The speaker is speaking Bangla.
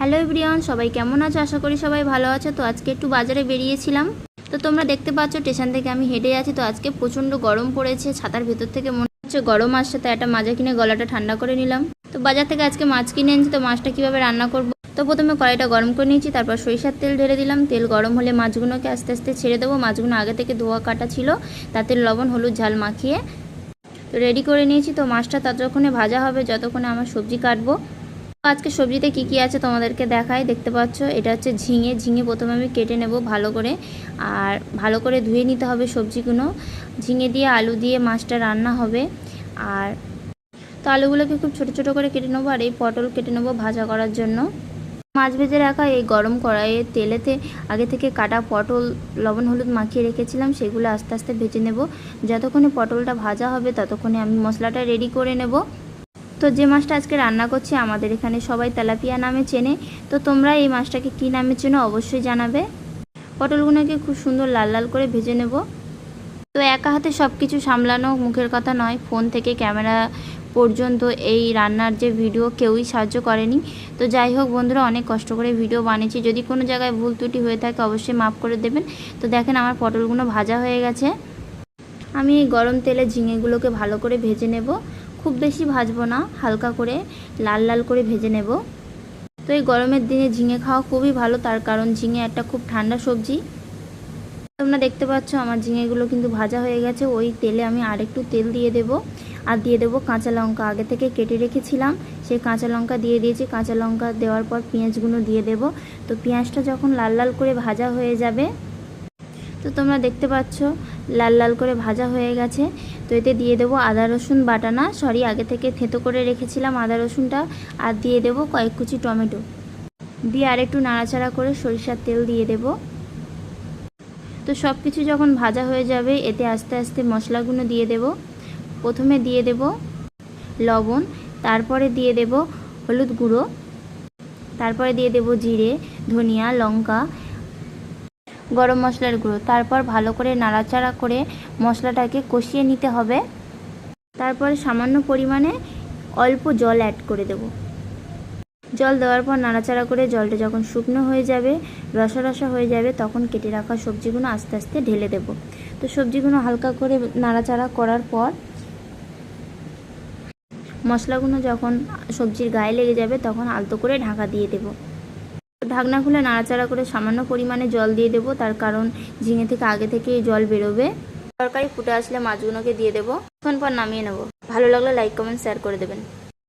হ্যালো এভরিওয়ান, সবাই কেমন আছো? আশা করি সবাই ভালো আছো। তো আজকে একটু বাজারে বেরিয়েছিলাম। তো তোমরা দেখতে পাচ্ছ স্টেশন থেকে আমি হেঁটে আছি। তো আজকে প্রচণ্ড গরম পড়েছে, ছাতার ভেতর থেকে মনে হচ্ছে গরম আসছে, তাই একটা মাজা কিনে গলাটা ঠান্ডা করে নিলাম। তো বাজার থেকে আজকে মাছ কিনে এনেছি। তো মাছটা কীভাবে রান্না করব, তো প্রথমে কড়াইটা গরম করে নিয়েছি, তারপর সরিষার তেল ঢেলে দিলাম। তেল গরম হলে মাছগুলোকে আস্তে আস্তে ছেড়ে দেবো। মাছগুলো আগে থেকে ধোয়া কাটা ছিল, তাতে লবণ হলুদ ঝাল মাখিয়ে তো রেডি করে নিয়েছি। তো মাছটা ততক্ষণে ভাজা হবে যতক্ষণে আমার সবজি কাটবো। আজকে সবজিতে কি কি আছে তোমাদেরকে দেখাই। দেখতে পাচ্ছ এটা হচ্ছে ঝিঙে। ঝিঙে প্রথমে আমি কেটে নেব ভালো করে, আর ভালো করে ধুয়ে নিতে হবে সবজিগুলো। ঝিঙে দিয়ে আলু দিয়ে মাছটা রান্না হবে। আর তো আলুগুলোকে খুব ছোট ছোট করে কেটে নেবো, আর এই পটল কেটে নেবো ভাজা করার জন্য। মাছ ভেজে রাখা এই গরম কড়াইয়ে তেলেতে আগে থেকে কাটা পটল লবণ হলুদ মাখিয়ে রেখেছিলাম, সেগুলো আস্তে আস্তে ভেজে নেব। যতক্ষণে পটলটা ভাজা হবে ততক্ষণে আমি মশলাটা রেডি করে নেব। তো যে মাছটা আজকে রান্না করছি আমাদের এখানে সবাই তেলাপিয়া নামে চেনে। তো তোমরা এই মাছটাকে কী নামে চেনো অবশ্যই জানাবে। পটলগুলোকে খুব সুন্দর লাল লাল করে ভেজে নেব। তো একা হাতে সব কিছু সামলানো মুখের কথা নয়, ফোন থেকে ক্যামেরা পর্যন্ত এই রান্নার যে ভিডিও কেউই সাহায্য করেনি। তো যাই হোক বন্ধুরা, অনেক কষ্ট করে ভিডিও বানিয়েছি। যদি কোনো জায়গায় ভুল ত্রুটি হয়ে থাকে অবশ্যই মাফ করে দেবেন। তো দেখেন আমার পটলগুলো ভাজা হয়ে গেছে। আমি এই গরম তেলে ঝিঙেগুলোকে ভালো করে ভেজে নেব। খুব বেশি ভাজবো না, হালকা করে লাল লাল করে ভেজে নেব। তো এই গরমের দিনে ঝিঙে খাওয়া খুবই ভালো, তার কারণ ঝিঙে একটা খুব ঠান্ডা সবজি। তোমরা দেখতে পাচ্ছ আমার ঝিঙেগুলো কিন্তু ভাজা হয়ে গেছে। ওই তেলে আমি আরেকটু তেল দিয়ে দেব, আর দিয়ে দেবো কাঁচা লঙ্কা। আগে থেকে কেটে রেখেছিলাম, সেই কাঁচা লঙ্কা দিয়ে দিয়েছি। কাঁচা লঙ্কা দেওয়ার পর পেঁয়াজগুলো দিয়ে দেব। তো পেঁয়াজটা যখন লাল লাল করে ভাজা হয়ে যাবে, তো তোমরা দেখতে পাচ্ছ লাল লাল করে ভাজা হয়ে গেছে। তো এতে দিয়ে দেবো আদা রসুন বাটানা, আগে থেকে থেঁতো করে রেখেছিলাম আদা রসুনটা। আর দিয়ে দেবো কয়েক কুচি টমেটো দিয়ে আর একটু নাড়াচাড়া করে সরিষার তেল দিয়ে দেব। তো সব কিছু যখন ভাজা হয়ে যাবে এতে আস্তে আস্তে মশলাগুলো দিয়ে দেব। প্রথমে দিয়ে দেব লবণ, তারপরে দিয়ে দেব হলুদ গুঁড়ো, তারপরে দিয়ে দেব জিরে ধনিয়া লঙ্কা গরম মশলার গুঁড়ো। তারপর ভালো করে নাড়াচাড়া করে মশলাটাকে কষিয়ে নিতে হবে। তারপরে সামান্য পরিমাণে অল্প জল অ্যাড করে দেব। জল দেওয়ার পর নাড়াচাড়া করে জলটা যখন শুকনো হয়ে যাবে, রসা রসা হয়ে যাবে, তখন কেটে রাখা সবজিগুলো আস্তে আস্তে ঢেলে দেব। তো সবজিগুলো হালকা করে নাড়াচাড়া করার পর মশলাগুলো যখন সবজির গায়ে লেগে যাবে তখন আলতো করে ঢাকা দিয়ে দেব। ঢাকনা খুলে নাড়াচাড়া করে সামান্য পরিমাণে জল দিয়ে দেবো, তার কারণ ঝিঙে থেকে আগে থেকেই জল বেরোবে। তরকারি ফুটে আসলে মাছগুলোকে দিয়ে দেবো। কিছুক্ষণ পর নামিয়ে নেব। ভালো লাগলে লাইক কমেন্ট শেয়ার করে দেবেন।